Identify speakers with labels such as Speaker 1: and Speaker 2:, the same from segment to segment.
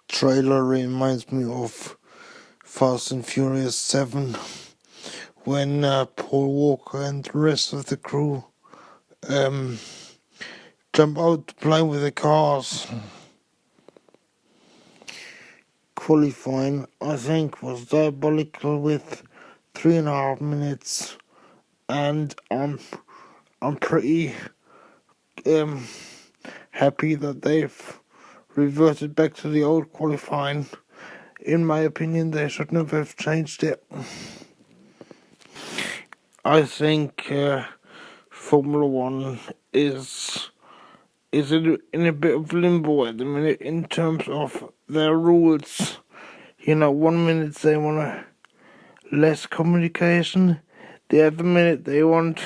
Speaker 1: trailer reminds me of Fast and Furious 7 when Paul Walker and the rest of the crew um, jump out to play with the cars. Qualifying, I think, was diabolical with 3.5 minutes, and I'm pretty happy that they've reverted back to the old qualifying. In my opinion, they should never have changed it. I think Formula One is in a bit of limbo at the minute in terms of their rules. 1 minute they want less communication, the other minute they want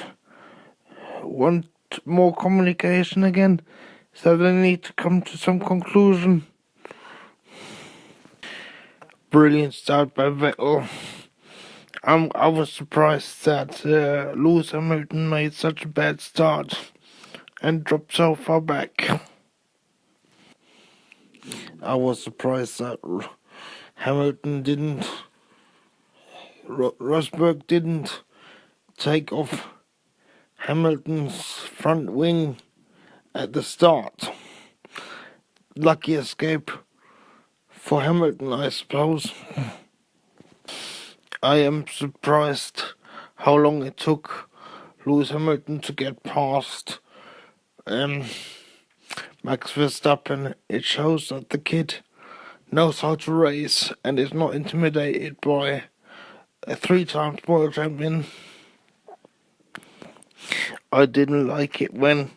Speaker 1: more communication again. So they need to come to some conclusion. Brilliant start by Vettel. I was surprised that Lewis Hamilton made such a bad start and dropped so far back. I was surprised that Rosberg didn't take off Hamilton's front wing at the start. Lucky escape for Hamilton, I suppose. I am surprised how long it took Lewis Hamilton to get past Max Verstappen. It shows that the kid knows how to race and is not intimidated by a 3-time world champion. I didn't like it when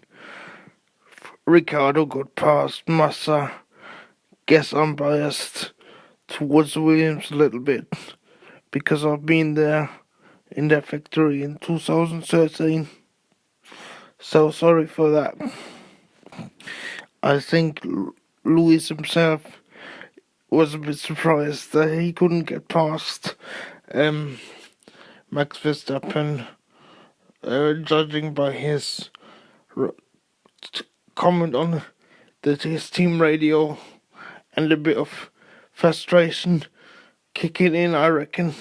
Speaker 1: Ricciardo got past Massa. Guess I'm biased towards Williams a little bit because I've been there in that factory in 2013. So sorry for that. I think Lewis himself was a bit surprised that he couldn't get past Max Verstappen, judging by his comment on his team radio and a bit of frustration kicking in, I reckon.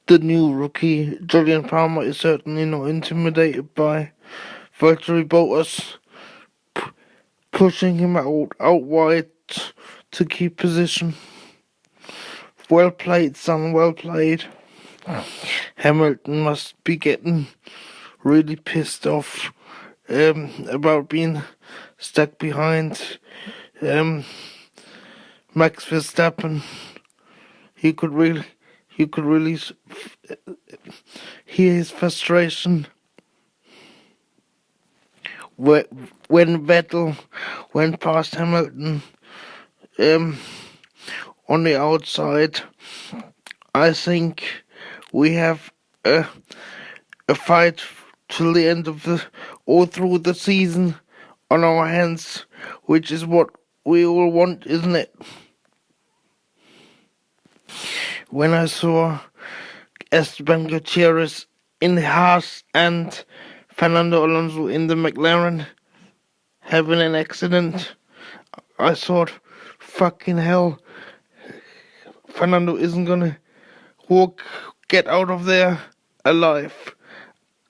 Speaker 1: The new rookie, Julian Palmer, is certainly not intimidated by Valtteri Bottas, pushing him out wide to keep position. Well played, son, well played. Hamilton must be getting really pissed off about being stuck behind Max Verstappen. He could really hear his frustration when Vettel went past Hamilton on the outside. I think we have a fight till the end of all through the season on our hands, which is what we all want, isn't it? When I saw Esteban Gutierrez in the Haas and Fernando Alonso in the McLaren having an accident, I thought, fucking hell, Fernando isn't gonna get out of there alive.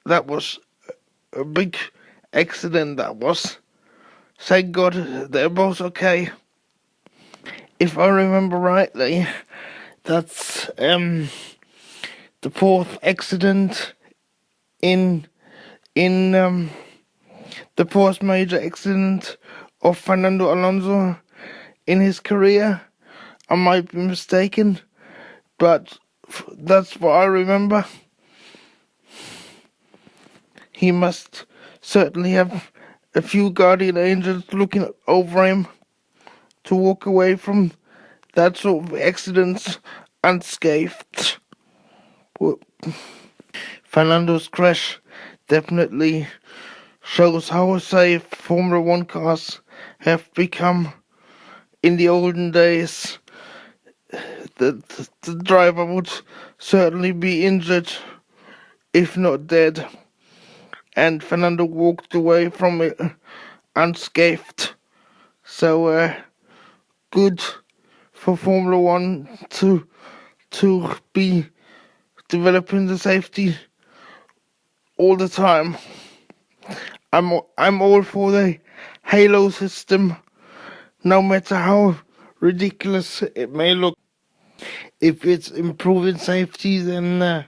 Speaker 1: That was a big accident, that was. Thank God they're both okay. If I remember rightly, that's the fourth accident in the fourth major accident of Fernando Alonso in his career. I might be mistaken, but that's what I remember. He must certainly have a few guardian angels looking over him to walk away from that sort of accidents unscathed. Fernando's crash definitely shows how safe Formula One cars have become. In the olden days, the driver would certainly be injured, if not dead, and Fernando walked away from it unscathed. So good for Formula One to be developing the safety all the time. I'm all for the halo system, no matter how ridiculous it may look. If it's improving safety, then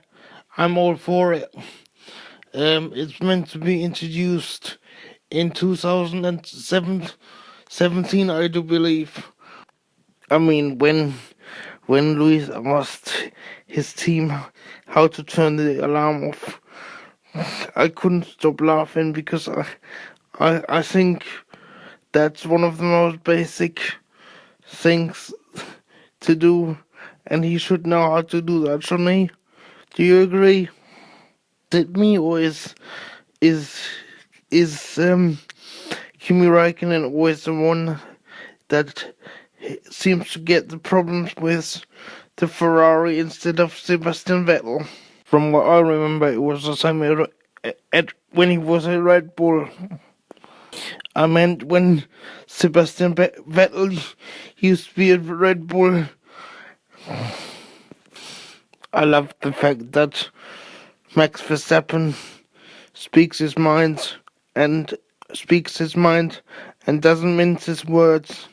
Speaker 1: I'm all for it. It's meant to be introduced in 2017, I do believe. I mean, when Luis asked his team how to turn the alarm off, I couldn't stop laughing because I think that's one of the most basic things to do, and he should know how to do that, shouldn't he? Do you agree? Is it me, or is Kimi Räikkönen always the one that seems to get the problems with the Ferrari instead of Sebastian Vettel? From what I remember, it was the same when he was at Red Bull. I meant when Sebastian Vettel used to be at Red Bull. I love the fact that Max Verstappen speaks his mind and doesn't mince his words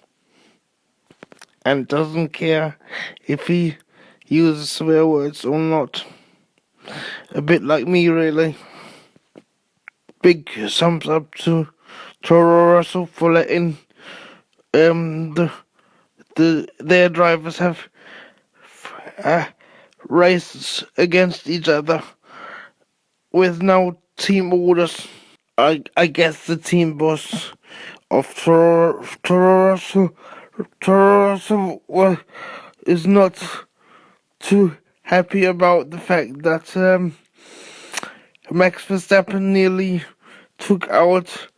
Speaker 1: and doesn't care if he uses swear words or not. A bit like me, really. Big thumbs up to Toro Rosso for letting their drivers have races against each other with no team orders. I guess the team boss of Toro Rosso is not too happy about the fact that Max Verstappen nearly took out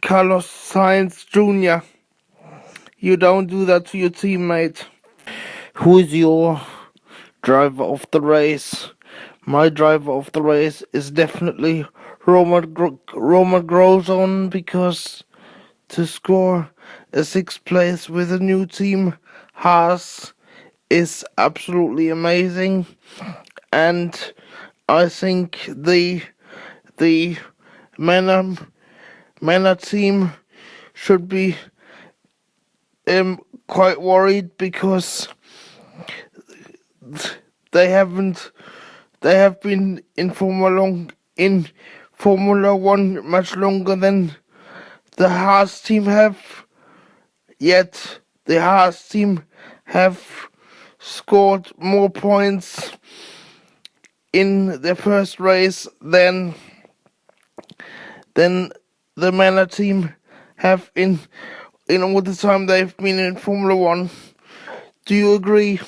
Speaker 1: Carlos Sainz Jr. You don't do that to your teammate. Who is your driver of the race? My driver of the race is definitely Roman Grosjean, because to score a sixth place with a new team, Haas, is absolutely amazing, and I think the Manor team should be quite worried, because they have been in Formula One much longer than the Haas team have. Yet the Haas team have scored more points in their first race than the Manor team have in all the time they've been in Formula One. Do you agree?